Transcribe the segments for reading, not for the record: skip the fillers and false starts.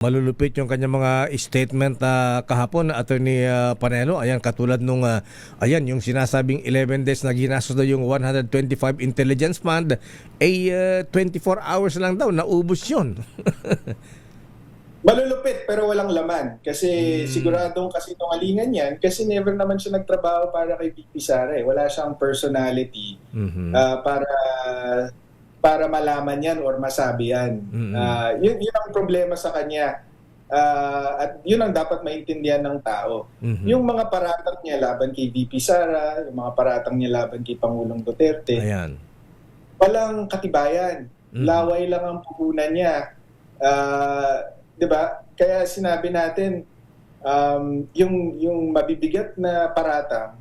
Malulupit yung kanyang mga statement kahapon, Attorney Panelo. Ayan, katulad nung ayan, yung sinasabing 11 days na ginastos daw yung 125 intelligence fund, 24 hours lang daw, naubos yun. Malulupit pero walang laman. Kasi siguradong kasinungalingan yan kasi never naman siya nagtrabaho para kay VP Sara. Wala siyang personality para malaman yan or masabi yan. Yun ang problema sa kanya. At yun ang dapat maintindihan ng tao. Yung mga paratang niya laban kay VP Sara, yung mga paratang niya laban kay Pangulong Duterte, Ayan. walang katibayan. Laway lang ang puhunan niya. Diba? Kaya sinabi natin, yung mabibigat na paratang,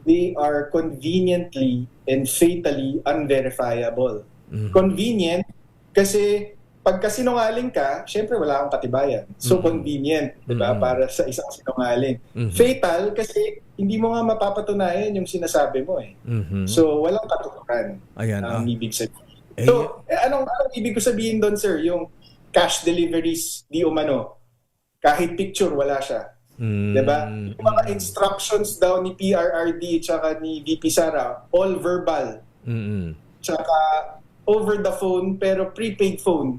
they are conveniently and fatally unverifiable. Convenient kasi pagka sinungaling ka, syempre wala kang katibayan. So convenient, 'di ba? Para sa isang sinungaling. Fatal kasi hindi mo nga mapapatunayan yung sinasabi mo eh. So walang katuturan. Ayan. Ang ibig sabihin. So anong ibig ko sabihin doon, sir? Yung cash deliveries di umano. Kahit picture wala siya. Diba? Yung mga instructions daw ni PRRD tsaka ni VP Sara, all verbal. Tsaka over the phone pero prepaid phone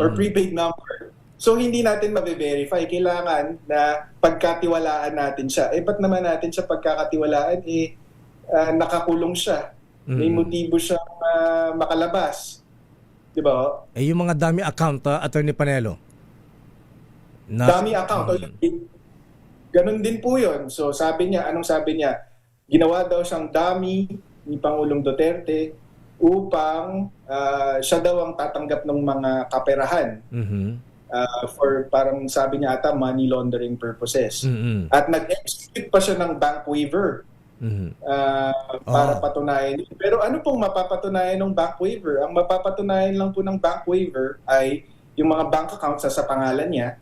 or prepaid number. So hindi natin mabe-verify. Kailangan na pagkatiwalaan natin siya. Ba't naman natin siya pagkakatiwalaan? Nakakulong siya. May motibo siyang makalabas. Diba? Yung mga dami account, Attorney Panelo. Dami account. Ganon din po yun. So sabi niya, anong sabi niya? Ginawa daw siyang dummy ni Pangulong Duterte upang siya daw ang tatanggap ng mga kaperahan for parang sabi niya ata money laundering purposes. At nag-execute pa siya ng bank waiver para patunayan. Pero ano pong mapapatunayan ng bank waiver? Ang mapapatunayan lang po ng bank waiver ay yung mga bank accounts sa pangalan niya.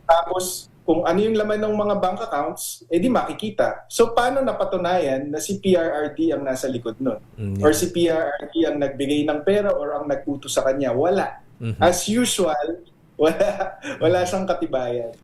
Tapos kung ano yung laman ng mga bank accounts, di makikita. So, paano napatunayan na si PRRD ang nasa likod nun? Or si PRRD ang nagbigay ng pera or ang nagputo sa kanya? Wala. As usual, wala siyang katibayan.